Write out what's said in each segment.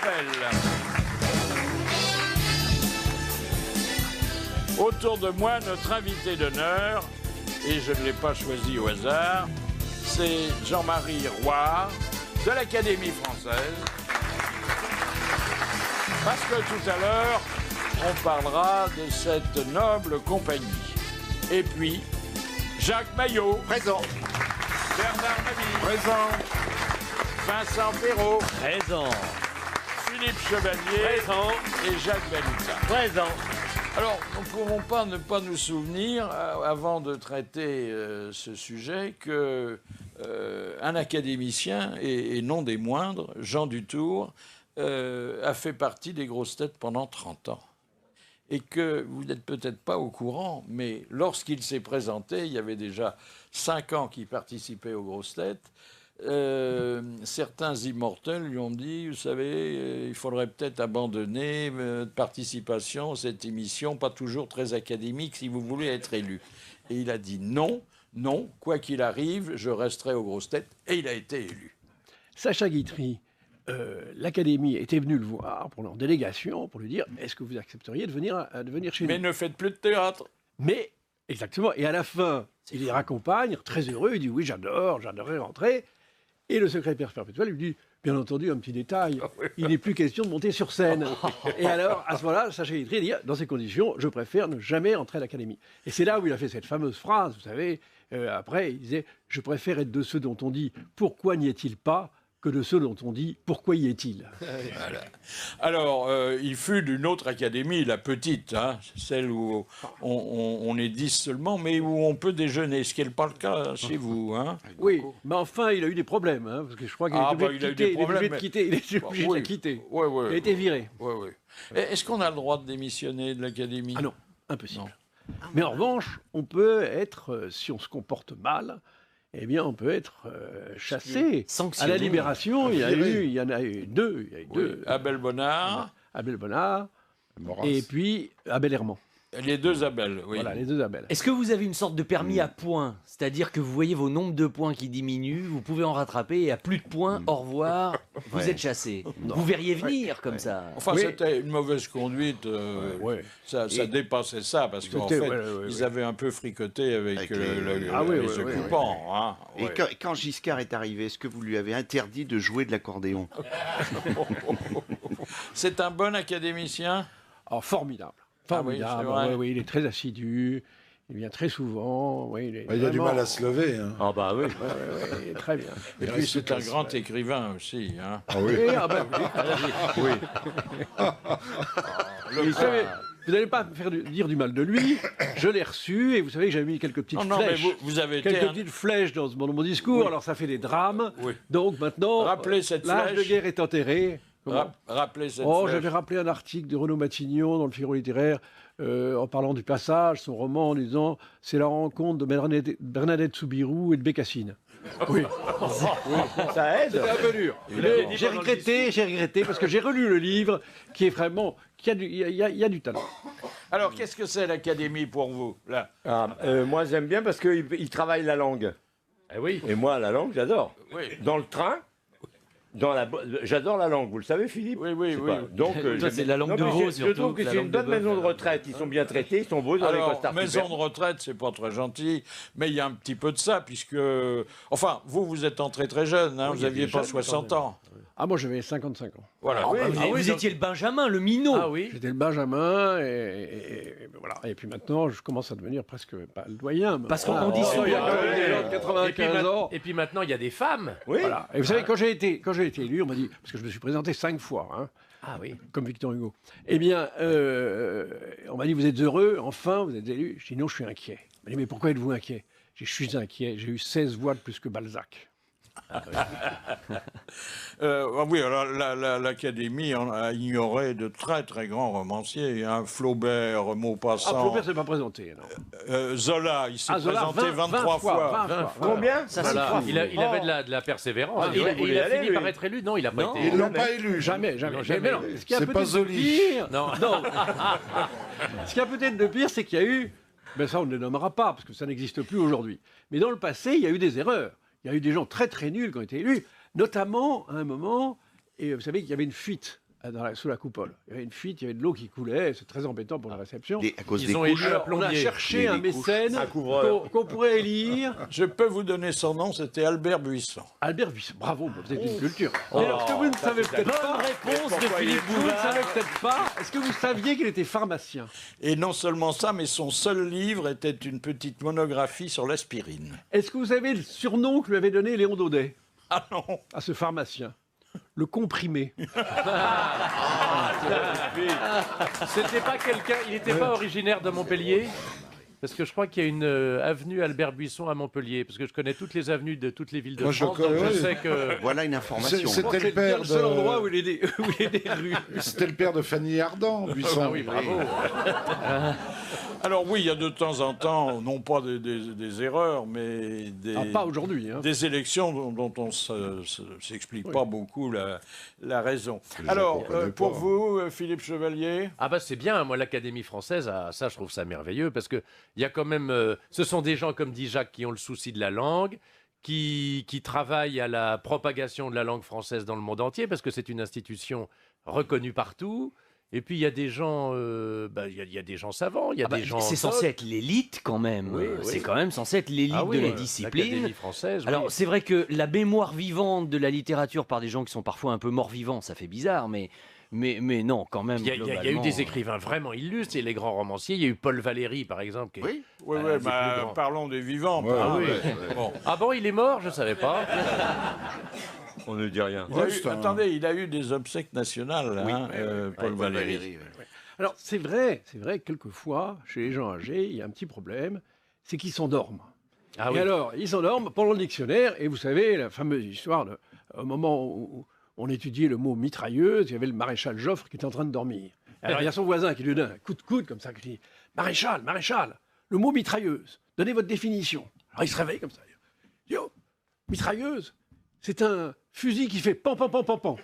Abel. Autour de moi, notre invité d'honneur, et je ne l'ai pas choisi au hasard, c'est Jean-Marie Roy de l'Académie française. Parce que tout à l'heure, on parlera de cette noble compagnie. Et puis, Jacques Maillot. Présent. Bernard Mabille. Présent. Vincent Perrault. Présent. Philippe Chevalier. Présent. Et Jacques Baluta. Présent. Alors, nous ne pouvons pas ne pas nous souvenir, avant de traiter ce sujet, que un académicien, et non des moindres, Jean Dutour, a fait partie des grosses têtes pendant 30 ans. Et que vous n'êtes peut-être pas au courant, mais lorsqu'il s'est présenté, il y avait déjà 5 ans qu'il participait aux grosses têtes. Certains immortels lui ont dit, vous savez, il faudrait peut-être abandonner de participation à cette émission, pas toujours très académique, si vous voulez être élu. Et il a dit non, non, quoi qu'il arrive, je resterai aux grosses têtes. Et il a été élu. Sacha Guitry, l'Académie était venue le voir pour leur délégation, pour lui dire, est-ce que vous accepteriez de venir chez nous? Mais ne faites plus de théâtre. Mais, exactement, et à la fin, il les raccompagne, très heureux, il dit, oui, j'adorerais rentrer. Et le secrétaire perpétuel lui dit, bien entendu, un petit détail, il n'est plus question de monter sur scène. Et alors, à ce moment-là, Sacha Guitry dit, dans ces conditions, je préfère ne jamais entrer à l'Académie. Et c'est là où il a fait cette fameuse phrase, vous savez, après, il disait, je préfère être de ceux dont on dit, pourquoi n'y est-il pas, que de ceux dont on dit, pourquoi y est-il? Voilà. Alors, il fut d'une autre académie, la petite, hein, celle où on est 10 seulement, mais où on peut déjeuner, ce qui n'est pas le cas chez vous. Hein. Oui, mais enfin, il a eu des problèmes, hein, parce que je crois qu'il est obligé de quitter. Il est obligé de quitter. Il a été viré. Oui. Est-ce qu'on a le droit de démissionner de l'académie? Ah non, impossible. Non. Mais en revanche, on peut être, si on se comporte mal, eh bien, on peut être chassé. À la Libération, il y en a eu deux. Abel Bonnard. Abel Bonnard. Et puis Abel Herman. Les deux Abel, oui. Voilà, les deux Abel. Est-ce que vous avez une sorte de permis à points? C'est-à-dire que vous voyez vos nombres de points qui diminuent, vous pouvez en rattraper, et à plus de points, au revoir, vous êtes chassé. Vous verriez venir comme ça. Enfin, c'était une mauvaise conduite. Ça dépassait ça, parce qu'en fait, ils avaient un peu fricoté avec les occupants. Hein. Et quand Giscard est arrivé, est-ce que vous lui avez interdit de jouer de l'accordéon? C'est un bon académicien? Oh, formidable. Formidable. Oui, il est très assidu. Il vient très souvent. Oui, il a du mal à se lever. Hein. Ah bah oui. Oui, très bien. Et puis c'est un grand écrivain aussi. Hein. Ah oui. Oui. Vous savez, vous n'allez pas me faire dire du mal de lui. Je l'ai reçu et vous savez que j'avais mis quelques petites flèches. Mais vous avez petites flèches dans mon discours. Oui. Alors ça fait des drames. Oui. Donc maintenant, l'âge de guerre est enterré. Rappelez cette flèche. J'avais rappelé un article de Renaud Matignon dans le Figaro littéraire en parlant du Passage, son roman, en disant c'est la rencontre de Bernadette Soubirous et de Bécassine. Oui. Ça aide. C'était un peu dur. J'ai regretté parce que j'ai relu le livre qui est vraiment, il y a du talent. Alors qu'est-ce que c'est l'Académie pour vous là? Moi j'aime bien parce qu'il travaille la langue. Eh oui. Et moi la langue j'adore. Oui. Dans le train. J'adore la langue, vous le savez, Philippe? Oui. Donc, c'est la langue de veau, je trouve que c'est une bonne maison de retraite. Ils sont bien traités, ils sont beaux dans les costards. Maison de retraite, c'est pas très gentil, mais il y a un petit peu de ça, puisque... Enfin, vous êtes entré très jeune, hein, vous n'aviez pas 60 ans. Ah, moi, j'avais 55 ans. Voilà. Vous étiez le Benjamin, le minot. Ah oui. J'étais le Benjamin, et voilà. Et puis maintenant, je commence à devenir presque pas le doyen. Parce qu'on dit souvent... 95 ans. Et puis maintenant, il y a des femmes. Oui. Voilà. Et vous savez, quand j'ai été élu, on m'a dit, parce que je me suis présenté 5 fois, hein, comme Victor Hugo. Eh bien, on m'a dit, vous êtes heureux, enfin, vous êtes élu. Je dis, non, je suis inquiet. On m'a dit, mais pourquoi êtes-vous inquiet? Je suis inquiet, j'ai eu 16 voix de plus que Balzac. Oui, alors l'Académie a ignoré de très très grands romanciers. Hein, Flaubert, Maupassant. Ah, Flaubert s'est pas présenté. Zola, il s'est présenté 23 fois. 20 fois. Combien? Ça, il avait de la persévérance. Il a fini par être élu. Non, il n'a pas été élu. Ils ne l'ont pas élu. Jamais. Mais non. C'est pas Zoli. Non. Ce qu'il y a peut-être de pire, c'est qu'il y a eu... Ben ça, on ne les nommera pas, parce que ça n'existe plus aujourd'hui. Mais dans le passé, il y a eu des erreurs. Il y a eu des gens très très nuls qui ont été élus, notamment à un moment, et vous savez qu'il y avait une fuite sous la coupole. Il y avait une fuite, il y avait de l'eau qui coulait, c'est très embêtant pour la réception. À cause Ils des ont couches. élu un On a plombier. cherché un Les couches. mécène Un couvreur. qu'on pourrait élire. Je peux vous donner son nom, c'était Albert Buisson. Albert Buisson, bravo, vous êtes une culture. Mais alors, ce que vous ne savez peut-être pas, Réponse de Philippe vous ne Bouvard. savez peut-être pas, est-ce que vous saviez qu'il était pharmacien? Et non seulement ça, mais son seul livre était une petite monographie sur l'aspirine. Est-ce que vous savez le surnom que lui avait donné Léon Daudet Ah non, à ce pharmacien? Le comprimé. C'était pas quelqu'un. Il n'était pas originaire de Montpellier. Parce que je crois qu'il y a une avenue Albert Buisson à Montpellier. Parce que je connais toutes les avenues de toutes les villes de Moi, je France. connais, Donc je oui. sais que. Voilà une information. C'était le C'est bien père le seul endroit où de... il y a des rues. C'était le père de Fanny Ardant, Buisson. Ah oui, bravo. alors oui, il y a de temps en temps, non pas des erreurs, mais Ah, pas aujourd'hui. Hein. des élections dont on ne s'explique pas beaucoup la raison. Alors, comprenais pour pas. vous, Philippe Chevalier, Ah bah c'est bien, moi l'Académie française, ça je trouve ça merveilleux parce que il y a quand même, ce sont des gens comme dit Jacques qui ont le souci de la langue, qui travaillent à la propagation de la langue française dans le monde entier parce que c'est une institution reconnue partout. Et puis il y a des gens, il y a des gens savants, il y a Ah bah, des gens. c'est censé être l'élite quand même. Oui, oui. C'est quand même censé être l'élite Ah oui, de la l'Académie discipline. française. oui. Alors c'est vrai que la mémoire vivante de la littérature par des gens qui sont parfois un peu morts-vivants, ça fait bizarre, mais non, quand même. Il y a eu globalement, des écrivains vraiment illustres, et les grands romanciers. Il y a eu Paul Valéry, par exemple. Qui est- Oui. oui, Ah, oui, c'est plus grand. parlons des vivants. Ouais, pardon. oui. Bon. Ah bon, il est mort, je savais pas. On ne dit rien. Il a eu- c'est un- attendez, il a eu des obsèques nationales, hein, Paul Ouais, Valéry. ouais. Alors, c'est vrai, quelquefois, chez les gens âgés, il y a un petit problème, c'est qu'ils s'endorment. Ah Et oui. alors, ils s'endorment pendant le dictionnaire, et vous savez, la fameuse histoire, au moment où on étudiait le mot mitrailleuse, il y avait le maréchal Joffre qui était en train de dormir. Alors, il y a son voisin qui lui donne un coup de coude, comme ça, qui dit « Maréchal, le mot mitrailleuse, donnez votre définition. » Alors, il se réveille comme ça. « Yo, mitrailleuse, c'est un fusil qui fait pan, pan, pan, pan, pan. »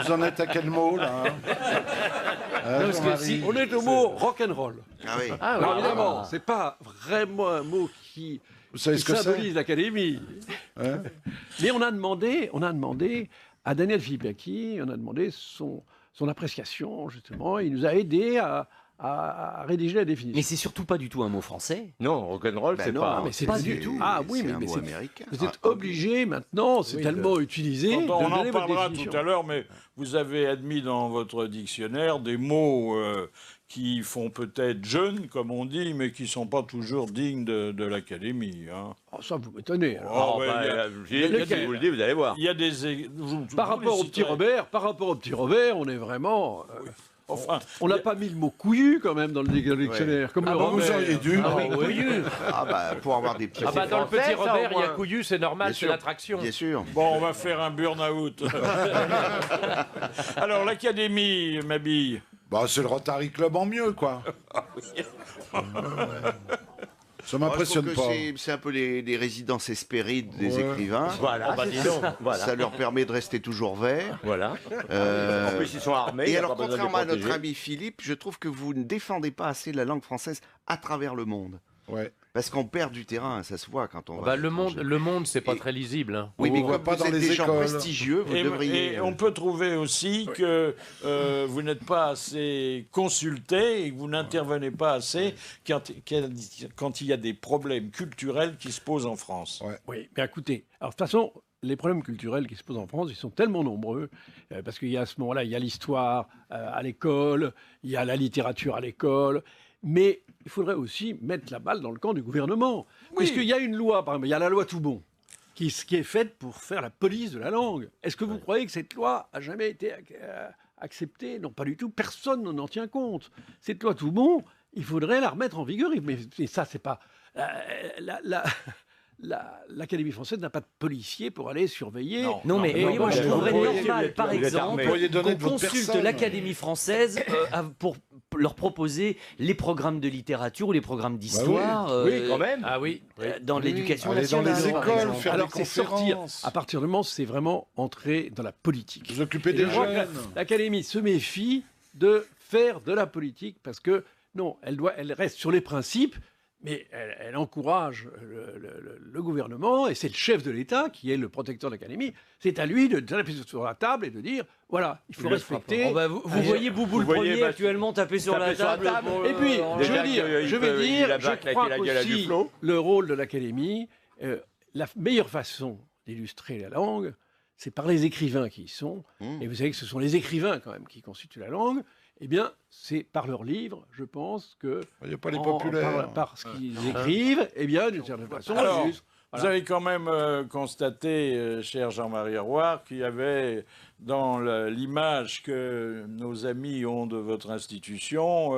Vous en êtes à quel mot, là hein Parce que Jean-Marie si on est au mot rock'n'roll. Ah oui. Ah oui. Alors évidemment, c'est pas vraiment un mot qui Vous savez ce que symbolise c'est l'académie. Hein Mais on a demandé à Daniel Philippaki, on a demandé son appréciation, justement. Il nous a aidé à rédiger la définition. Mais c'est surtout pas du tout un mot français. Non, rock'n'roll, Bah c'est non, pas. mais c'est pas pas du tout. Ah oui, c'est mais un mot c'est américain. vous êtes Ah, obligé maintenant, c'est tellement utilisé, de On en donner votre parlera définition. tout à l'heure, mais vous avez admis dans votre dictionnaire des mots qui font peut-être jeunes, comme on dit, mais qui ne sont pas toujours dignes de l'Académie. Hein. Oh, ça, vous m'étonnez. alors. Oh, ouais, il y a- Je vous le dis, vous allez voir. il y a des... Par rapport au petit Robert, on est vraiment... Enfin, on n'a pas mis le mot couillu quand même dans le dictionnaire, comme le bon, vous Robert. auriez dû. Ah oui, couillu. Ah bah, pour avoir des petits... Ah bah dans le français, petit ça, au Robert, il y a moins. couillu, c'est normal, Bien c'est sûr. l'attraction. Bien sûr. bon, on va faire un burn-out. Alors, l'Académie, Mabille. Bah, c'est le Rotary Club en mieux, quoi. Ça Moi, je m'impressionne trouve que pas. c'est un peu les résidences hespérides des Ouais. écrivains. Voilà, bah, c'est dis ça. donc. Voilà. Ça leur permet de rester toujours verts. Voilà. Euh, En plus, ils sont armés. il Et y a alors, pas besoin de les contrairement à notre protéger. ami Philippe, je trouve que vous ne défendez pas assez la langue française à travers le monde. Ouais. Parce qu'on perd du terrain, ça se voit quand on va. Bah, à le l'étranger. monde, c'est pas Et- très lisible. Hein. Oui, mais On va comme pas vous dans êtes les des gens écoles. prestigieux, vous devriez. Et on peut trouver aussi que vous n'êtes pas assez consulté et que vous n'intervenez pas assez quand il y a des problèmes culturels qui se posent en France. Ouais. Oui, mais écoutez, alors de toute façon, les problèmes culturels qui se posent en France, ils sont tellement nombreux, parce qu'il y a à ce moment-là, il y a l'histoire à l'école, il y a la littérature à l'école, mais il faudrait aussi mettre la balle dans le camp du gouvernement. Parce qu'il y a une loi, par exemple, il y a la loi Toubon, qui est faite pour faire la police de la langue. Est-ce que vous croyez que cette loi a jamais été acceptée? Non, pas du tout, personne n'en tient compte. Cette loi Toubon, il faudrait la remettre en vigueur, mais ça, c'est pas... L'Académie française n'a pas de policiers pour aller surveiller. Non, mais Et voyez, moi je vous trouverais pourriez- normal, par vous êtes exemple, armé. Vous pourriez donner qu'on de votre consulte personne. l'Académie française pour leur proposer les programmes de littérature ou les programmes d'histoire oui, Quand même. Ah oui. dans Oui, l'éducation aller dans nationale. les par écoles, exemple. faire Alors des c'est sortir. conférences. À partir du moment, c'est vraiment entrer dans la politique. Vous occupez Et des je crois que jeunes. l'Académie se méfie de faire de la politique parce que non, elle reste sur les principes. mais elle encourage le gouvernement, et c'est le chef de l'État qui est le protecteur de l'Académie. C'est à lui de taper sur la table et de dire, voilà, il faut respecter. Oh bah, vous voyez Boubou le voyez, premier bah, actuellement taper sur la table. Et puis, je veux dire, il a bien je claqué crois la gueule à qu'aussi, Duflo. le rôle de l'Académie, la meilleure façon d'illustrer la langue, c'est par les écrivains qui y sont. Et vous savez que ce sont les écrivains, quand même, qui constituent la langue. Eh bien, c'est par leurs livres, je pense, que... Il n'y a pas les populaires. Par ce qu'ils écrivent, eh bien, d'une certaine façon... Alors, juste, vous avez quand même constaté, cher Jean-Marie Roy, qu'il y avait dans l'image que nos amis ont de votre institution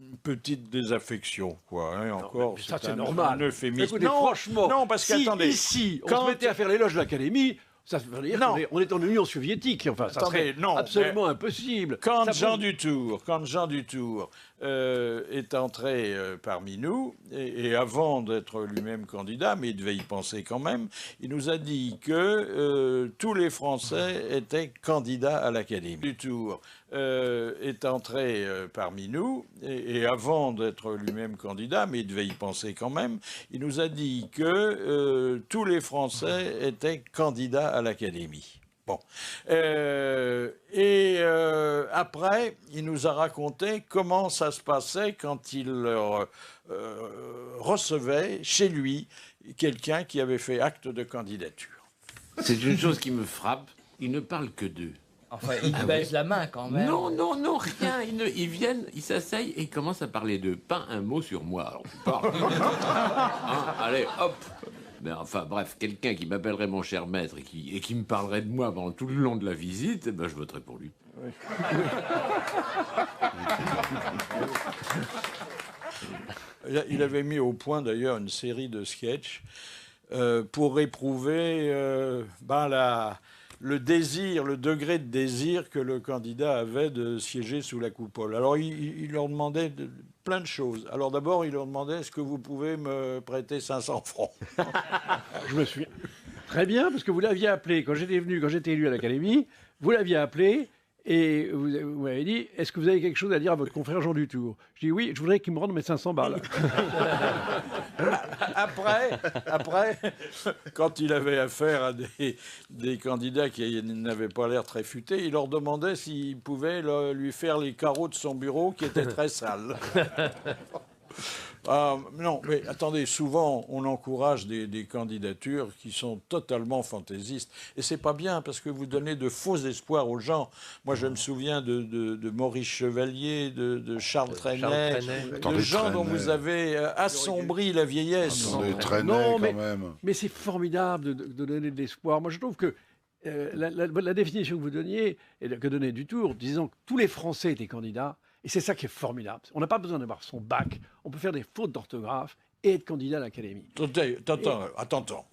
une petite désaffection, quoi. Hein, encore, ça, c'est un normal. euphémisme. Écoutez, franchement, non, parce si qu'attendez, ici, on quand- se mettait à faire l'éloge de l'Académie, ça veut dire Non. qu'on est en Union soviétique. Enfin, ça Attendez, serait non, absolument impossible. Quand Ça Jean peut- Dutour est entré parmi nous, et avant d'être lui-même candidat, mais il devait y penser quand même, il nous a dit que tous les Français étaient candidats à l'Académie. Dutour est entré parmi nous, et avant d'être lui-même candidat, mais il devait y penser quand même, il nous a dit que tous les Français étaient candidats à l'Académie. Bon. Après, il nous a raconté comment ça se passait quand il recevait chez lui quelqu'un qui avait fait acte de candidature. C'est une chose qui me frappe. Ils ne parlent que d'eux. Enfin, ils baissent la main quand même. Non, non, non, rien. Ils viennent, ils s'asseyent et ils commencent à parler d'eux. Pas un mot sur moi. Alors, tu parles. Hein, allez, hop. Mais enfin, bref, quelqu'un qui m'appellerait mon cher maître et qui me parlerait de moi pendant tout le long de la visite, eh ben, je voterai pour lui. Il avait mis au point d'ailleurs une série de sketchs pour éprouver le désir, le degré de désir que le candidat avait de siéger sous la coupole. Alors il leur demandait plein de choses. Alors d'abord, il leur demandait, est-ce que vous pouvez me prêter 500 francs? Je me souviens. Très bien, parce que vous l'aviez appelé, quand j'étais élu à l'Académie, vous l'aviez appelé et vous m'avez dit, est-ce que vous avez quelque chose à dire à votre confrère Jean Dutour? Je dis oui, je voudrais qu'il me rende mes 500 balles. Après, quand il avait affaire à des candidats qui n'avaient pas l'air très futés, il leur demandait s'ils pouvaient lui faire les carreaux de son bureau qui étaient très sales. Non, mais attendez, souvent on encourage des candidatures qui sont totalement fantaisistes. Et c'est pas bien parce que vous donnez de faux espoirs aux gens. Moi je me souviens de Maurice Chevalier, de Charles Trenet, de gens dont vous avez assombri la vieillesse. Attendez, Trenet, Non, quand même. Mais c'est formidable de donner de l'espoir. Moi, je trouve que la définition que vous donniez, et que donnait Dutour, disant que tous les Français étaient candidats, et c'est ça qui est formidable. On n'a pas besoin d'avoir son bac, on peut faire des fautes d'orthographe et être candidat à l'Académie. Attends.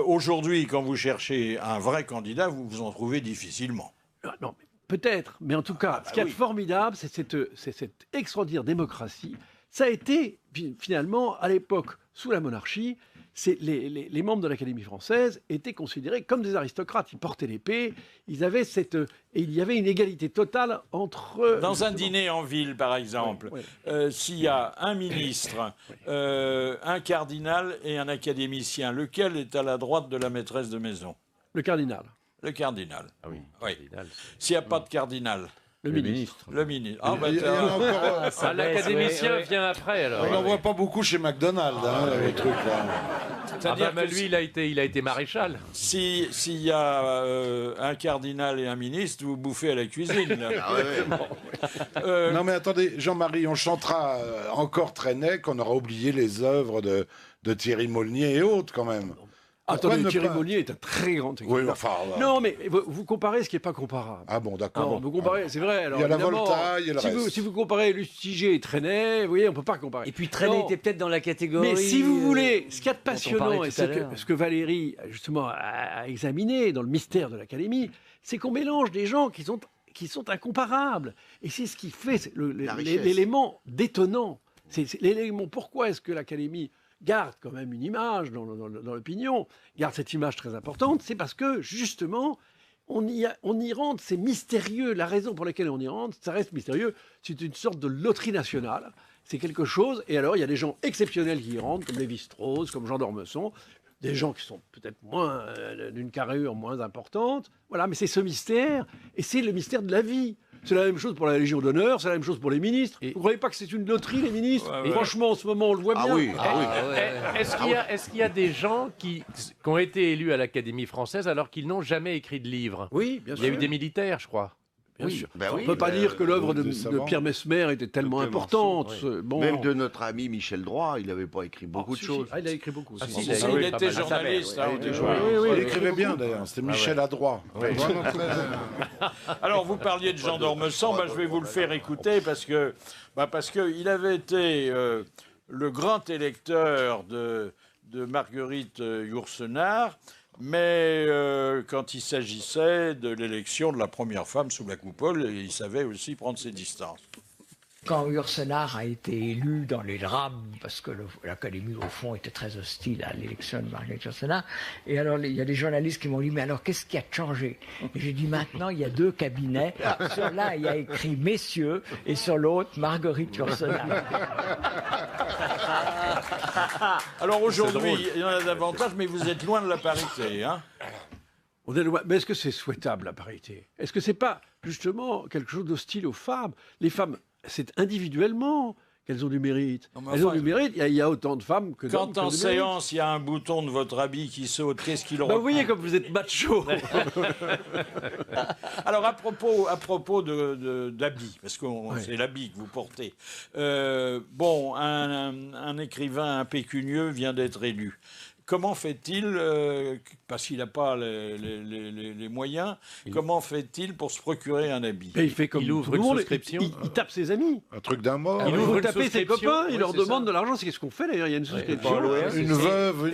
Aujourd'hui, quand vous cherchez un vrai candidat, vous en trouvez difficilement. Non, peut-être, mais en tout cas, ce qui est formidable, c'est cette extraordinaire démocratie. Ça a été, finalement, à l'époque, sous la monarchie, les membres de l'Académie française étaient considérés comme des aristocrates. Ils portaient l'épée, et il y avait une égalité totale entre... Dans un dîner en ville, par exemple, s'il y a un ministre, un cardinal et un académicien, lequel est à la droite de la maîtresse de maison? Le cardinal. Le cardinal. Ah oui. S'il n'y a pas de cardinal? Le ministre. Le ministre. Il y en a encore, L'académicien vient après, alors. on n'en voit pas beaucoup chez McDonald's, le truc là. C'est-à-dire que lui, il a été maréchal. s'il y a un cardinal et un ministre, vous bouffez à la cuisine. Là. Non mais attendez, Jean-Marie, on chantera encore Trenet qu'on aura oublié les œuvres de Thierry Molnier et autres quand même. Attendez, ne Thierry pas- Molnier est un très grand écrivain. Oui, enfin... Non, mais vous comparez ce qui n'est pas comparable. Ah bon, d'accord. Non, vous comparez, c'est vrai. Alors, Il y a la évidemment, Voltaire, il y a le reste. si vous comparez Lustiger et Trenet, vous voyez, on ne peut pas comparer. Et puis Trenet Non. était peut-être dans la catégorie. Mais si vous voulez, ce qu'il y a de dont on passionnant, parlait et tout à c'est l'heure. ce que Valérie, justement, a examiné dans le mystère de l'Académie, c'est qu'on mélange des gens qui sont incomparables. Et c'est ce qui fait La richesse. l'élément détonnant. C'est l'élément. Pourquoi est-ce que l'Académie garde quand même une image dans l'opinion, garde cette image très importante? C'est parce que, justement, on y rentre, c'est mystérieux. La raison pour laquelle on y rentre, ça reste mystérieux. C'est une sorte de loterie nationale. C'est quelque chose. Et alors, il y a des gens exceptionnels qui y rentrent, comme Lévi-Strauss, comme Jean d'Ormesson, des gens qui sont peut-être moins d'une carrure moins importante. Voilà, mais c'est ce mystère, et c'est le mystère de la vie. C'est la même chose pour la Légion d'honneur, c'est la même chose pour les ministres. Vous ne croyez pas que c'est une loterie, les ministres? Franchement, en ce moment, on le voit bien. Est-ce qu'il y a des gens qui ont été élus à l'Académie française alors qu'ils n'ont jamais écrit de livre? Oui, bien sûr. Il y a eu des militaires, je crois. Bien sûr. On ne peut pas dire que l'œuvre de Pierre Messmer était tellement importante. Bon. Même de notre ami Michel Droit, il n'avait pas écrit beaucoup de choses. Il a écrit beaucoup. Il était journaliste. Il écrivait bien d'ailleurs, c'était Michel Adroit. Alors vous parliez de Jean d'Ormesson, je vais vous le faire écouter parce que il avait été le grand électeur de Marguerite Yourcenar. Mais quand il s'agissait de l'élection de la première femme sous la coupole, il savait aussi prendre ses distances. Quand Yourcenar a été élu dans les drames, parce que l'Académie, au fond, était très hostile à l'élection de Marguerite Yourcenar, et alors il y a des journalistes qui m'ont dit « Mais alors, qu'est-ce qui a changé ?» Et j'ai dit « Maintenant, il y a 2 cabinets. Sur l'un, il y a écrit « Messieurs » et sur l'autre, « Marguerite Yourcenar ». Alors aujourd'hui, il y en a davantage, mais vous êtes loin de la parité, hein? On est loin. Mais est-ce que c'est souhaitable, la parité? Est-ce que c'est pas, justement, quelque chose d'hostile aux femmes? Les femmes, c'est individuellement qu'elles ont du mérite. Elles ont du mérite. Il y a autant de femmes que d'hommes. Quand en séance, il y a un bouton de votre habit qui saute, qu'est-ce qu'il vous voyez comme vous êtes macho. Alors, à propos d'habits, parce que c'est l'habit que vous portez. Un écrivain impécunieux vient d'être élu. Comment fait-il, parce qu'il n'a pas les moyens, comment fait-il pour se procurer un habit? Il fait comme il ouvre une souscription. Il tape ses amis. Un truc d'un mort. Il ouvre taper ses copains, il leur demande de l'argent. C'est ce qu'on fait d'ailleurs, il y a une souscription. Une veuve.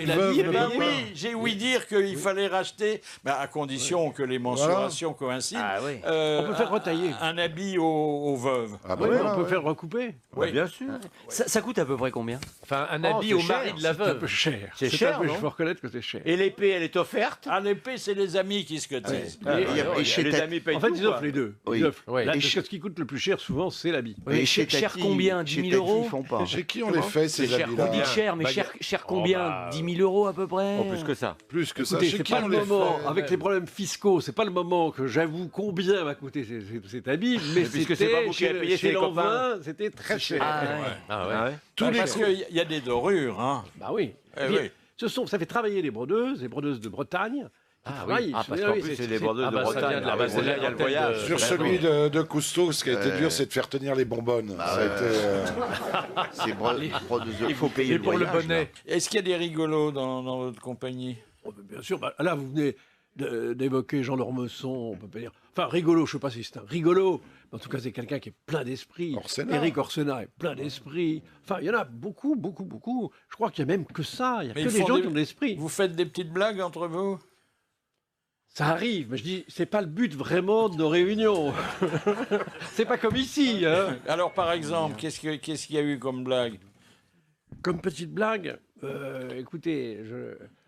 Oui, j'ai ouï dire qu'il fallait racheter, à condition que les mensurations coïncident, on peut faire retailler un habit aux veuves. On peut faire recouper. Oui, bien sûr. Ça coûte à peu près combien? Enfin, un habit au mari de la C'est un veuve. peu cher. C'est cher, Je non? faut reconnaître que c'est cher. Et l'épée, elle est offerte? L'épée, c'est les amis qui se cotisent. Et chez les Tat- amis payent En fait, tout, ils quoi. offrent les deux. Oui. Ils offrent. Ouais. Là, Et ce qui coûte le plus cher, souvent, c'est l'habit. Et chez Cher Tati- combien? 10 chez 000 Tati, euros? ils font pas. Chez qui on les fait, ces Vous habits-là? dites cher, mais cher combien? 10 000 euros à peu près? Oh, plus que ça. Plus que ça. Écoutez, Chez c'est qui pas on le les moment, fait? avec les problèmes fiscaux, c'est pas le moment que j'avoue combien m'a coûté cet habit, mais puisque c'est pas vous qui avez payé, c'est chez les copains. L'Envin, c'était très cher. Ah ouais. Parce qu'il y a des dorures, hein. Bah oui. Eh Puis, oui. ça fait travailler les brodeuses de Bretagne. Parce qu'en plus, c'est les bordeuses de ça vient Bretagne. de la C'est là, il y a le voyage. Sur celui de Cousteau, ce qui a été dur, c'est de faire tenir les bonbonnes. Ça a été, C'est il faut payer Et pour le voyage, bonnet. Est-ce qu'il y a des rigolos dans votre compagnie? Oh, bien sûr, là vous venez d'évoquer Jean d'Ormesson, on peut pas dire. Enfin, rigolo, je sais pas si c'est un rigolo, mais en tout cas, c'est quelqu'un qui est plein d'esprit. Éric Orsenat est plein d'esprit. Enfin, il y en a beaucoup, beaucoup, beaucoup. Je crois qu'il y a même que ça. Il y a que des gens qui ont de l'esprit. Vous faites des petites blagues entre vous? Ça arrive, mais je dis, c'est pas le but vraiment de nos réunions. C'est pas comme ici. Hein. Alors, par exemple, qu'est-ce qu'il y a eu comme blague? Comme petite blague, écoutez,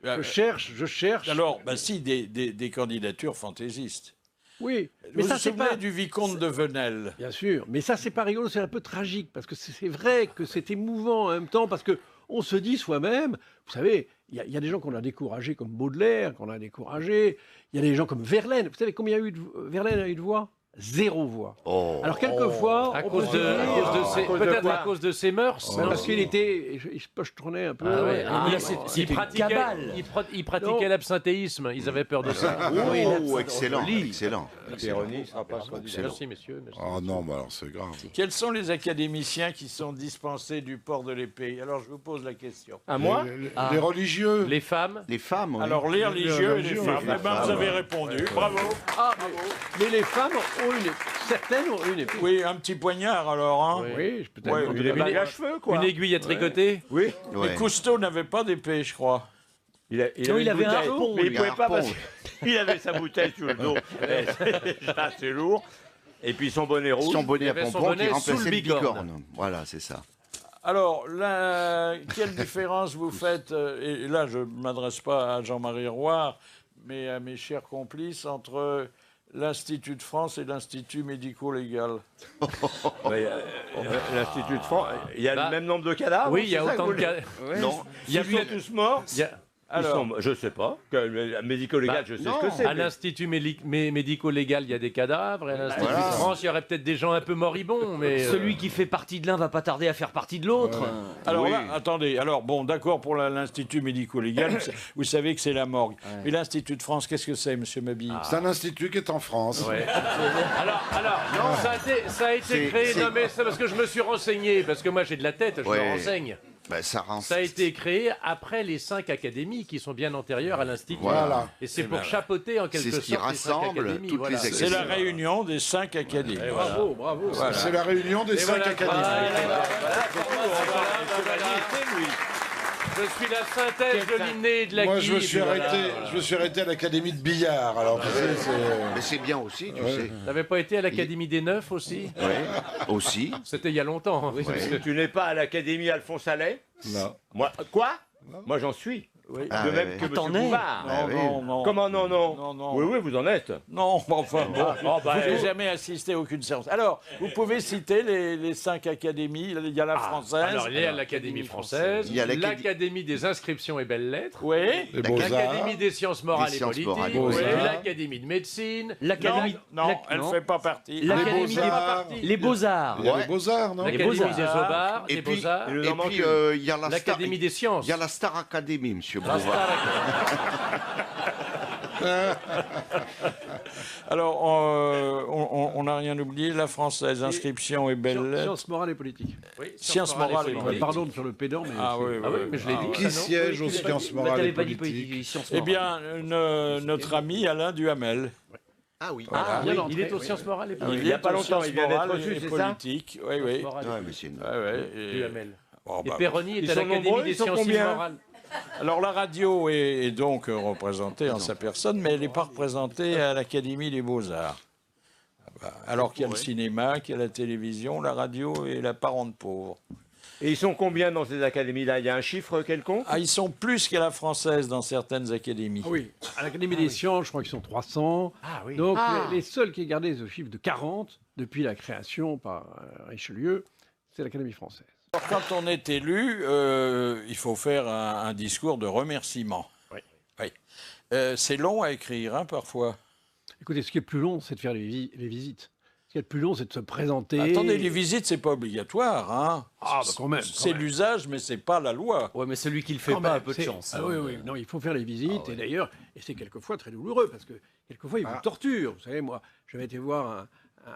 je cherche. Alors, si, des candidatures fantaisistes. Oui, Mais ça, c'est pas du vicomte de Venelle. Bien sûr, mais ça, c'est pas rigolo, c'est un peu tragique, parce que c'est vrai que c'est émouvant en même temps, parce que on se dit soi-même, vous savez, il y a des gens qu'on a découragés comme Baudelaire, qu'on a découragés, il y a des gens comme Verlaine. Vous savez combien Verlaine a eu de voix? 0 voix. Alors quelquefois, À on cause peut se dire, peut-être à cause de ses mœurs. non, parce qu'il il se pochetonnait un peu. Il pratiquait l'absentéisme. Ils avaient peur de ça. Oh, excellent, excellent. Péroni sera pas candidat. Merci, messieurs. Merci. Oh non, mais alors c'est grave. Quels sont les académiciens qui sont dispensés du port de l'épée? Alors, je vous pose la question. À moi? Les religieux. Les femmes. Les femmes, oui. Alors, les religieux et les femmes. Eh ben, vous avez répondu. Bravo. Mais les femmes certaines ont une épée. Oui, un petit poignard, alors. Hein. Oui, peut-être. Ouais, Une bague à cheveux, quoi. Une aiguille à tricoter. Oui. Ouais. Et Cousteau n'avait pas d'épée, je crois. Il avait il une avait un bouteille, harpon, mais il lui, pouvait un pas harpon. parce qu'il avait sa bouteille sur le dos. Ça, c'est lourd. Et puis son bonnet rouge. Son bonnet à avait son pompons qui bonnet sous remplaçait le le bicorne. bicorne. Voilà, c'est ça. Alors, quelle différence vous faites? Et là, je ne m'adresse pas à Jean-Marie Roy, mais à mes chers complices, entre l'Institut de France et l'Institut médico-légal. L'Institut de France, il y a le même nombre de cadavres. Oui, il y a autant de cadavres. cadavres. Non, ils sont tous morts. Alors, je sais pas. Médico-légal, je sais ce que c'est. À l'Institut médico-légal, il y a des cadavres. Et à l'Institut de France, il y aurait peut-être des gens un peu moribonds. Mais Celui qui fait partie de l'un va pas tarder à faire partie de l'autre. alors là, attendez. Alors bon, d'accord pour l'Institut médico-légal. Vous savez que c'est la morgue. Mais l'Institut de France, qu'est-ce que c'est, Monsieur Mabille? C'est un institut qui est en France. Ouais. Alors, ça a été créé. Non, mais c'est parce que je me suis renseigné. Parce que moi, j'ai de la tête, je me renseigne. Ça a été créé après les 5 académies qui sont bien antérieures à l'Institut. Voilà. Et c'est pour chapeauter en quelque sorte ce qui rassemble toutes les académies. C'est la réunion des 5 académies. Bravo, bravo. Voilà. C'est la réunion des 5 académies. Je suis la synthèse de l'inné et de l'acquis. Moi, je me suis arrêté à l'académie de billard. Alors, tu sais, Mais c'est bien aussi, tu sais. T'avais pas été à l'Académie des Neufs aussi? Oui, aussi. C'était il y a longtemps. Hein. Parce que tu n'es pas à l'Académie Alphonse Allais? Non. Moi, quoi? Moi, j'en suis. Oui. Ah, de ouais, même ouais. que T'en M. es Bouvard. Non. Comment non? Non. Oui, vous en êtes. Non, mais enfin, bon, bah, vous n'avez jamais assisté à aucune séance. Alors, vous pouvez citer les 5 académies. Il y a la française. Alors, il y a l'Académie française, Il y a l'Académie des inscriptions et belles-lettres, Oui. Les Beaux-Arts. l'Académie des sciences morales Des et sciences politiques, morales et politiques. l'Académie de médecine, L'Académie. Non, elle ne fait pas partie. L'Académie des Beaux-Arts. Les Beaux-Arts. Il y a Ouais. les Beaux-Arts, non? l'Académie Beaux-Arts. des Beaux-Arts, Et des puis, Beaux-Arts, il y a la l'Académie des sciences. Il y a la Star Academy, Monsieur La Bouvard. Alors, on n'a rien oublié. La française, inscription et belles lettres. Sciences morales et politiques. Oui, Sciences morales et politiques. Pardon de faire le pédant, mais. Ah oui, Ah oui, mais je l'ai dit. Qui siège aux sciences morales T'avais et pas dit politiques? politique, sciences Eh morales. bien, notre ami Alain Duhamel. Ah oui. Ah, Bien oui, entré, il est aux oui, sciences oui. morales et Il politiques. Il y a est pas aux longtemps, sciences il vient d'être morales reçu, et c'est ça? politiques. Oui, oui. Sciences morales Ouais, mais c'est Et- Duhamel. Bon, Et bah, Perroni Ils est à sont l'Académie nombreux, des ils sont sciences combien morales. Alors la radio est donc représentée en sa personne, mais elle n'est pas représentée à l'Académie des Beaux-Arts. Ah bah, alors qu'il y a le cinéma, qu'il y a la télévision, la radio et la parente pauvre. Et ils sont combien dans ces académies-là? Il y a un chiffre quelconque? Ah, ils sont plus qu'à la française dans certaines académies. Ah oui, à l'Académie des sciences, je crois qu'ils sont 300. Ah oui. Donc, les seuls qui aient gardé ce chiffre de 40 depuis la création par Richelieu, c'est l'Académie française. Alors, quand on est élu, il faut faire un discours de remerciement. Oui. C'est long à écrire, hein, parfois. Écoutez, ce qui est le plus long, c'est de faire les visites. Ce qui est le plus long, c'est de se présenter. Attendez, les visites, c'est pas obligatoire. Hein. Ah, bah, quand même. C'est l'usage, mais c'est pas la loi. Ouais, mais celui qui le fait Quand pas même, a peu de c'est- chance. Ah oui, oui. Non, il faut faire les visites. Et d'ailleurs, et c'est quelquefois très douloureux parce que quelquefois, ils vous torturent. Vous savez, moi, j'avais été voir un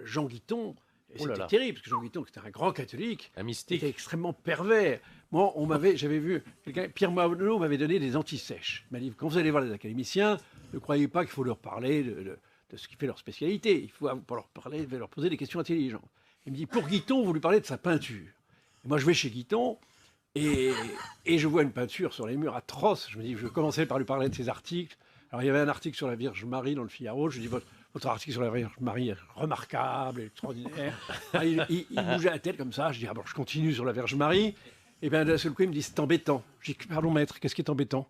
Jean Guiton. Et Oh là c'était là. terrible parce que Jean Guiton, c'était un grand catholique, Un mystique. était extrêmement pervers. Moi, j'avais vu quelqu'un, Pierre Maudot m'avait donné des antisèches. Il m'a dit, quand vous allez voir les académiciens, ne croyez pas qu'il faut leur parler de ce qui fait leur spécialité. Il faut pour leur parler, leur poser des questions intelligentes. Il me dit, pour Guiton, vous lui parlez de sa peinture. Et moi, je vais chez Guiton et je vois une peinture sur les murs atroce. Je me dis, je vais commencer par lui parler de ses articles. Alors, il y avait un article sur la Vierge Marie dans le Figaro. Je lui dis, votre article sur la Vierge Marie est remarquable, extraordinaire. Ah, il bougeait la tête comme ça. Je dis, ah bon, je continue sur la Vierge Marie. Et bien, d'un seul coup, il me dit, c'est embêtant. Je dis, pardon, maître, qu'est-ce qui est embêtant?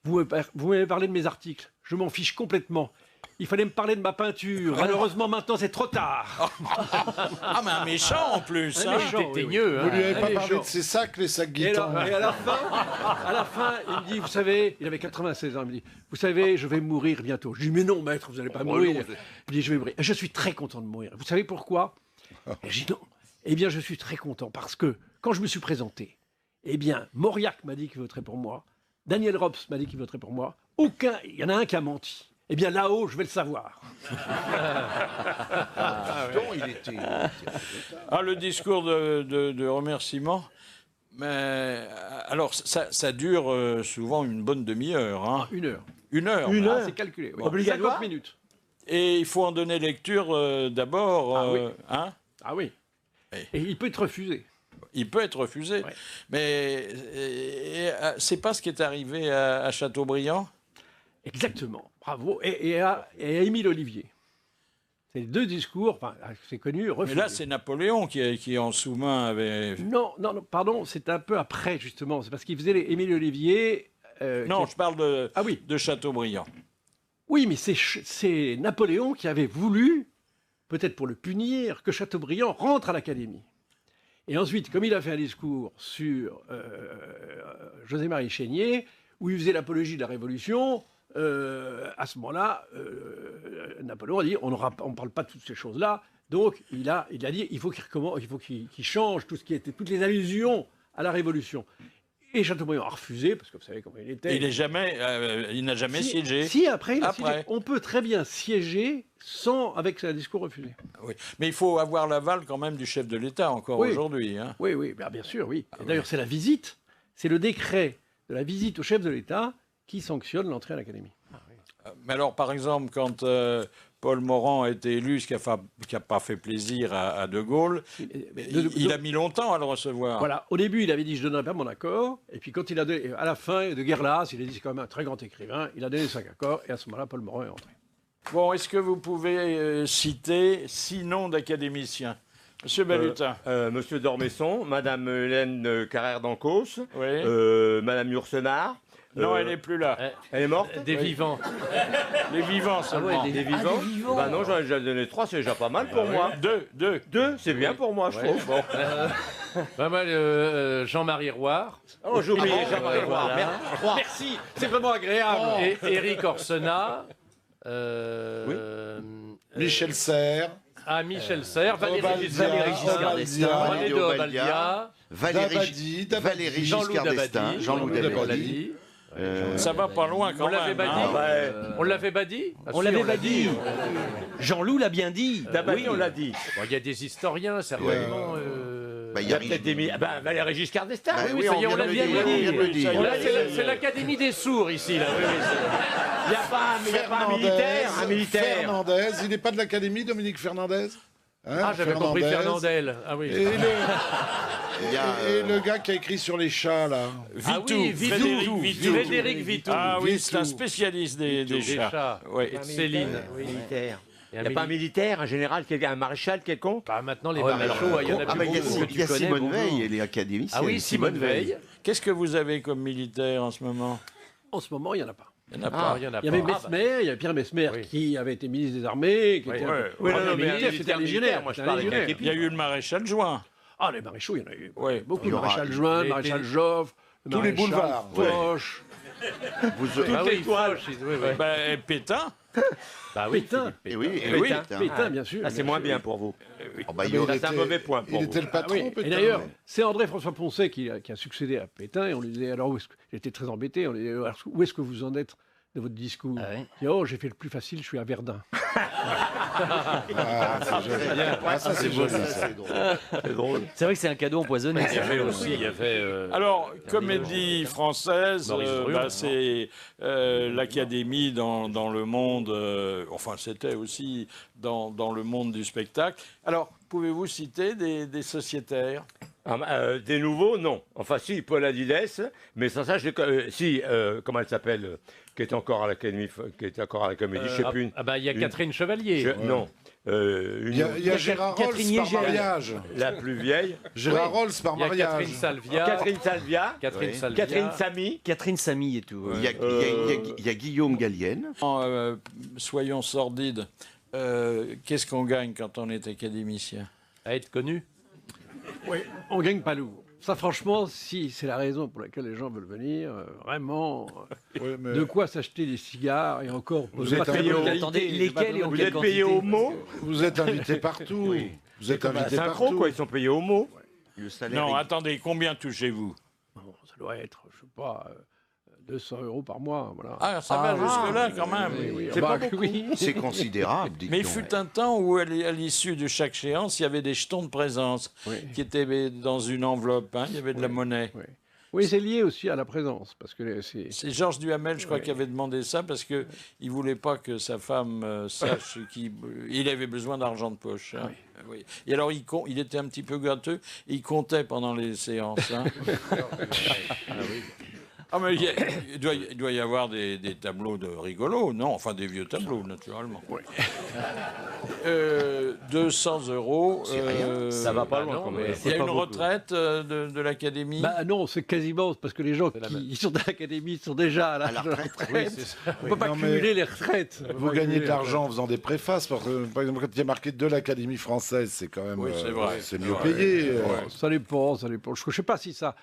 Vous m'avez parlé de mes articles. Je m'en fiche complètement. Il fallait me parler de ma peinture. Malheureusement, maintenant, c'est trop tard. Ah, mais un méchant en plus. Un hein. méchant, T'es oui, oui. teigneux, Vous hein. lui avez pas les parlé gens. de ses sacs, les sacs Et, Guiton? à la fin, il me dit, vous savez, il avait 96 ans, il me dit, vous savez, je vais mourir bientôt. Je dis, mais non, maître, vous n'allez pas mourir. Il dit, je vais mourir. Et je suis très content de mourir. Vous savez pourquoi? Et je dis, non. Eh bien, je suis très content parce que quand je me suis présenté, eh bien, Mauriac m'a dit qu'il voterait pour moi, Daniel Rops m'a dit qu'il voterait pour moi, il y en a un qui a menti. Eh bien, là-haut, je vais le savoir. Ah, le discours de remerciement. Mais alors, ça dure souvent une bonne demi-heure. Hein. 1 heure. 1 heure. Ah, c'est calculé. Oui. Obligatoire 50 minutes. Et il faut en donner lecture d'abord. Ah oui. Hein. Ah oui. Oui. Et il peut être refusé. Il peut être refusé. Ouais. Mais c'est pas ce qui est arrivé à Chateaubriand. Exactement. Bravo. Et à Émile Olivier. C'est 2 discours, enfin, c'est connu, Mais refusés. là, c'est Napoléon qui en sous-main avait. Non, pardon, c'est un peu après, justement. C'est parce qu'il faisait Émile Olivier Non, je parle de, Ah oui. de Chateaubriand. Oui, mais c'est Napoléon qui avait voulu, peut-être pour le punir, que Chateaubriand rentre à l'Académie. Et ensuite, comme il a fait un discours sur José-Marie Chénier, où il faisait l'apologie de la Révolution, à ce moment-là, Napoléon a dit on ne parle pas de toutes ces choses-là. Donc, il a dit il faut qu'il change tout ce qui était, toutes les allusions à la Révolution. Et Chateaubriand a refusé, parce que vous savez comment il était. Il n'a jamais siégé. Si, après, il a Après. siégé. On peut très bien siéger avec un discours refusé. Oui. Mais il faut avoir l'aval quand même du chef de l'État encore Oui. aujourd'hui. Hein. Oui, bien sûr, oui. Et d'ailleurs, c'est la visite, c'est le décret de la visite au chef de l'État qui sanctionne l'entrée à l'Académie. Mais alors, par exemple, quand Paul Morand a été élu, ce qui n'a pas fait plaisir à De Gaulle, il a mis longtemps à le recevoir. Voilà, au début, il avait dit je ne donnerai pas mon accord, et puis quand il a donné, à la fin de Guerlas, il a dit c'est quand même un très grand écrivain, il a donné 5 accords, et à ce moment-là, Paul Morand est entré. Bon, est-ce que vous pouvez citer 6 noms d'académiciens? Monsieur Balutin. Monsieur Dormesson, Madame Hélène Carrère d'Ancos, Oui. Madame Yourcenar. Non, elle n'est plus là. Elle est morte. Des vivants. Les vivants seulement. Des vivants. Bah non, j'en ai déjà donné 3, c'est déjà pas mal pour moi. Deux. 2, c'est bien pour moi, je trouve. Bon. Pas mal, Jean-Marie Roire. Oh, j'ai oublié Jean-Marie Roire. Merci, c'est vraiment agréable. Et Éric Orsenat. Michel Serres, Michel Serres, Valéry Giscard d'Estaing, René de Obaldia, Valéry Jean-Loup Giscard d'Estaing, Dabadi. Jean-Loup On l'a Dabadi. dit. Ça va pas loin quand On l'avait même. pas hein. dit. On l'avait pas dit. On l'avait pas dit. Jean-Loup l'a bien dit. Dabadi, on l'a dit. Bon, il y a des historiens, certainement. Bah, Il y a peut-être des Valéry Giscard d'Estaing. Bah Oui, ça y est, on l'a bien dit. Ça y est, C'est l'Académie des sourds ici. Là. Oui, Il n'y a pas un militaire. Un militaire. Fernandez, il n'est pas de l'Académie, Dominique Fernandez hein, j'avais compris Fernandel. Ah oui. Et le gars qui a écrit sur les chats, là. Frédéric Vitou. Ah oui, c'est un spécialiste des chats. Oui. Céline. Militaire. Il n'y a pas un militaire, un général, un maréchal quelconque. Bah, maintenant, les maréchaux, il y en a plus Il y beaucoup que a tu connais. Simone Veil, elle est académicienne. Ah oui, Simone Veil. Qu'est-ce que vous avez comme militaire en ce moment? En ce moment, il n'y en a pas. Il n'y en a pas. Il y en a Il y avait pas. Mesmer, il y avait Pierre Mesmer Oui. qui avait été ministre des Armées, qui était militaire, c'était un légionnaire. Moi, je c'était un parle légionnaire. avec Il y a eu le maréchal Juin. Ah, les maréchaux, il y en a eu Oui. beaucoup. Il y Le aura- maréchal Juin, le maréchal Joffre, le Tous les maréchal boulevards, Foch, Ah oui, Foch, oui, oui. Ben, Pétain. Bah oui, Pétain. Et oui, Pétain, bien sûr. Ah, c'est moins bien pour vous. Oh, bah, il Ça, aurait c'est un été- mauvais point pour Il vous. était le patron, Oui. Pétain. Et d'ailleurs, c'est André-François Poncet qui a succédé à Pétain, et on lui disait alors, il était très embêté, on lui disait alors, où est-ce que vous en êtes de votre discours? Ah ouais. Il dit, oh, j'ai fait le plus facile, je suis à Verdun. Ah, c'est joli. Ah, ça, c'est joli, ça. C'est drôle. C'est vrai que c'est un cadeau empoisonné. Il y avait aussi, il y avait. Alors, comédie française, Maurice Druon, c'est l'Académie dans le monde, enfin c'était aussi dans le monde du spectacle. Alors, pouvez-vous citer des sociétaires? Des nouveaux, non. Enfin, si, Paul Adides, mais sans ça, comment elle s'appelle qui est encore à l'Académie, qui est encore à la Comédie, je sais plus. Il y a Catherine Chevalier. Non. Il y a Gérard Rolls Catherine par Yegel. mariage. La plus vieille. Gérard Rolls par Il y a mariage. Catherine Salvia. Catherine Salvia. Catherine Salvia. Catherine Samy. Catherine Samy et tout. Il y a Guillaume Gallienne. Soyons sordides. Qu'est-ce qu'on gagne quand on est académicien? À être connu. Oui, on gagne pas lourd. Ça, franchement, si c'est la raison pour laquelle les gens veulent venir, vraiment, Oui, mais- de quoi s'acheter des cigares et encore. Vous êtes pas très payé bonne au- qualité, Attendez, c'est lesquels pas et en Vous quelle êtes payé quantité au mot. Vous êtes invité partout. Vous êtes invité C'est un partout. con, quoi. Ils sont payés au mot. Le salaire Non, est- attendez, combien touchez-vous? Bon, ça doit être, je sais pas, 200 € par mois. Voilà. Ah, ça va jusque-là quand même. Oui, c'est pas oui. C'est considérable, dites Mais il donc. fut un temps où, à l'issue de chaque séance, il y avait des jetons de présence Oui. qui étaient dans une enveloppe. Hein, il y avait de la monnaie. Oui. Oui, c'est lié aussi à la présence, parce que c'est... C'est Georges Duhamel, je crois, qui avait demandé ça parce qu'il ne voulait pas que sa femme sache qu'il avait besoin d'argent de poche. Hein. Oui. Et alors, il était un petit peu gâteux, il comptait pendant les séances. Hein. Ah, mais il doit y avoir des tableaux de rigolos, non? Enfin, des vieux tableaux, naturellement. 200 €. Ça va pas loin. quand même. Il y a une retraite de l'Académie? Bah non, c'est quasiment parce que les gens qui sont à l'académie sont déjà à la retraite. On ne peut pas Non, mais cumuler les retraites. Vous gagnez de l'argent en faisant des préfaces, parce que, par exemple, quand il y a marqué de l'Académie française, c'est quand même Oui, c'est vrai. c'est mieux payé. Ça dépend, ça dépend. Je ne sais pas si ça...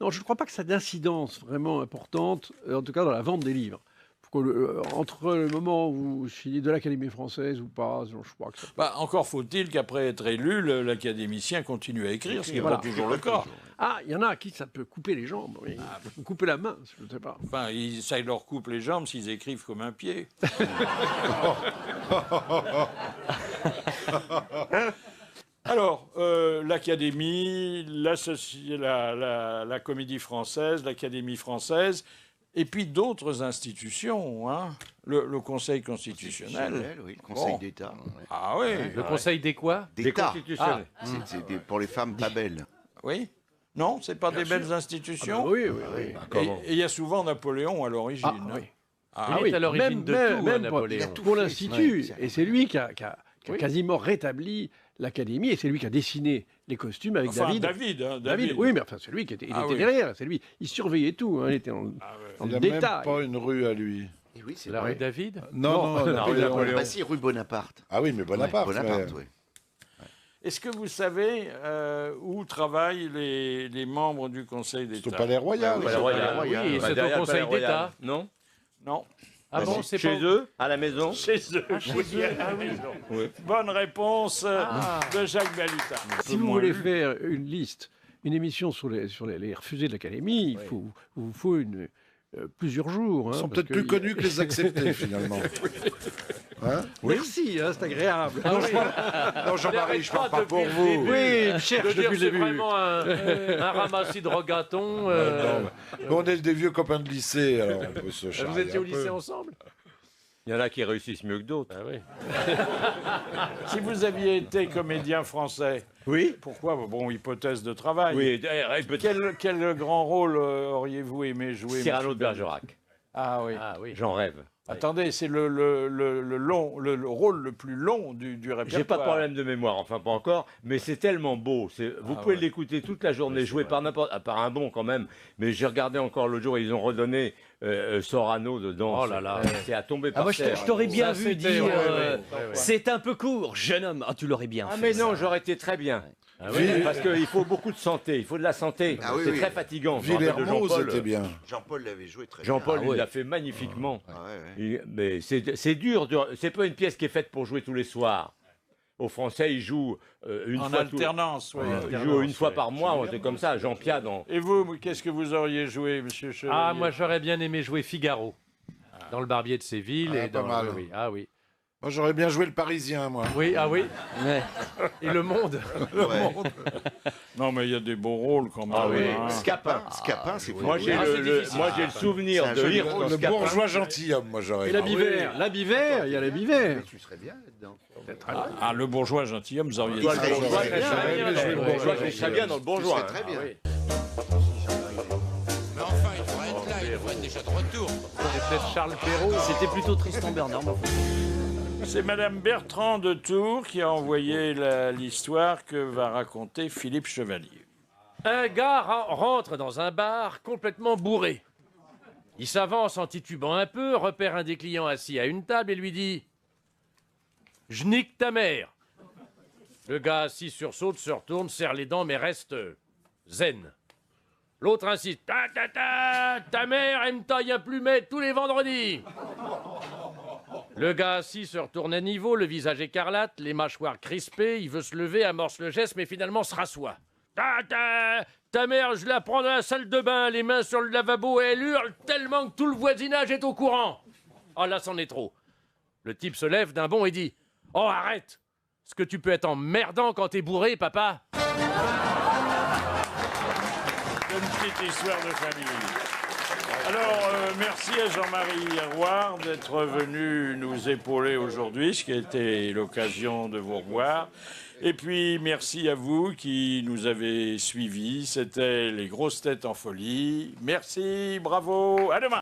Non, je ne crois pas que ça ait d'incidence vraiment importante, en tout cas dans la vente des livres. Entre le moment où je suis de l'Académie française ou pas, je crois que ça... Bah, encore faut-il qu'après être élu, l'académicien continue à écrire, ce qui n'est Voilà. pas toujours le cas. Ah, il y en a à qui ça peut couper les jambes, oui. Couper la main, je ne sais pas. Enfin, ça leur coupe les jambes s'ils écrivent comme un pied. Alors, l'Académie, la Comédie Française, l'Académie Française, et puis d'autres institutions, hein. Le Conseil constitutionnel. Oui, le Conseil Bon. d'État. Ah oui, Le conseil des quoi? Des D'État. constitutionnels. Pour les femmes pas belles. oui. Non, c'est pas des belles institutions. Oui, oui, oui. Et il y a souvent Napoléon à l'origine. Ah, oui. Ah, Il est à l'origine de tout, hein, Napoléon. Pour l'Institut. Ouais, Et c'est lui qui a quasiment rétabli l'Académie, et c'est lui qui a dessiné les costumes avec enfin, David. David. Oui, mais enfin, c'est lui qui était, Ah était oui. derrière. C'est lui. Il surveillait tout. Hein, il était dans Il le n'y a même détail. pas une rue à lui. Et oui, c'est La vrai. rue David? Non, Napoléon. Bah si, rue Bonaparte. Ah oui, mais Bonaparte. Bonaparte, ouais. oui. Est-ce que vous savez où travaillent les membres du Conseil C'est d'État? au Palais Royal. Ah oui, Palais c'est Royal. Palais Royal. Oui, Bah, c'est au derrière le Conseil Palais Royal. d'État. Non. Non. Ah bon, c'est Chez pas... eux, à la maison. Chez eux. Ah oui. Bonne réponse de Jacques Balutin. Si vous voulez faire une liste, une émission sur les refusés de l'Académie, il vous faut plusieurs jours. Ils Hein, sont parce peut-être plus que- connus que les acceptés, finalement. Hein Merci, hein, c'est agréable. Non, Jean-Marie, je parle pas pour vous. Oui, De cherche dire depuis le c'est début. vraiment un ramassis de rogatons. Non, mais on est des vieux copains de lycée, alors on peut se charrier Vous étiez au un peu. lycée ensemble? Il y en a qui réussissent mieux que d'autres. Ah oui. Si vous aviez été comédien français, Oui. pourquoi? Bon, hypothèse de travail. Oui, peut-être Quel grand rôle auriez-vous aimé jouer? Cyrano monsieur de Bergerac. Ah oui. Ah oui. J'en rêve. Attendez, c'est le rôle le plus long du répertoire. J'ai pas de problème de mémoire, enfin pas encore, mais c'est tellement beau. Vous pouvez l'écouter toute la journée, joué par n'importe, par un bon quand même. Mais j'ai regardé encore l'autre jour, ils ont redonné Sorano dedans. Oh là là. C'est à tomber Ah, par moi, terre. je t'aurais bien Ça, vu c'était- dire ouais, ouais. c'est un peu court, jeune homme. Ah, tu l'aurais bien Ah fait. mais ça. non, j'aurais été très bien. Ah Oui, oui. parce qu'il faut beaucoup de santé, il faut de la santé. Ah oui, c'est oui. très fatigant. Je me rappelle de Villermoz Jean-Paul. était bien. Jean-Paul l'avait joué très Jean-Paul, Ah il ouais. l'a fait magnifiquement. bien. Ah ouais, ouais. Mais c'est dur, c'est pas une pièce qui est faite pour jouer tous les soirs. Aux Français, ils jouent une En fois alternance, oui. Ils jouent une fois par mois, c'est comme ça. Jean-Pierre dans. Et vous, qu'est-ce que vous auriez joué, monsieur Chevalier? Ah, moi j'aurais bien aimé jouer Figaro. Dans le Barbier de Séville. Ah, et pas dans... mal. Oui, ah oui. Moi, j'aurais bien joué le Parisien, moi. Oui, ah oui. Ouais. Et Le Monde. Ouais. Non, mais il y a des beaux rôles quand même. Ah oui. hein. Scapin. Scapin, c'est Moi, j'ai Ah, c'est le difficile. souvenir C'est un de joli lire rôle. dans Le Scapin. bourgeois gentilhomme, moi, j'aurais. Et l'habit vert, l'habit vert, il y a l'habit vert. Tu serais bien là-dedans. Ah, le bourgeois gentilhomme, vous auriez Toi, dit. le bourgeois, Très bien, j'aurais bien, bien joué le le bourgeois, bourgeois, je serais bien dans le Tu bourgeois. serais très bien. Mais enfin, il devrait être là, il devrait être déjà de retour. C'est peut-être Charles Perrault. C'était plutôt Tristan Bernard. moi. C'est Madame Bertrand de Tours qui a envoyé l'histoire que va raconter Philippe Chevalier. Un gars rentre dans un bar complètement bourré. Il s'avance en titubant un peu, repère un des clients assis à une table et lui dit « Je nique ta mère !» Le gars assis sursaute, se retourne, serre les dents mais reste zen. L'autre insiste « Ta mère, elle me taille un plumet tous les vendredis !» Le gars assis se retourne à niveau, le visage écarlate, les mâchoires crispées, il veut se lever, amorce le geste mais finalement se rassoit. Ta mère, je la prends dans la salle de bain, les mains sur le lavabo et elle hurle tellement que tout le voisinage est au courant. Oh là, c'en est trop. Le type se lève d'un bond et dit « Oh, arrête! Est-ce que tu peux être emmerdant quand t'es bourré, papa ?» Une petite histoire de famille. Alors, merci à Jean-Marie Roire d'être venu nous épauler aujourd'hui, ce qui a été l'occasion de vous revoir. Et puis, merci à vous qui nous avez suivis. C'était les grosses têtes en folie. Merci, bravo, à demain.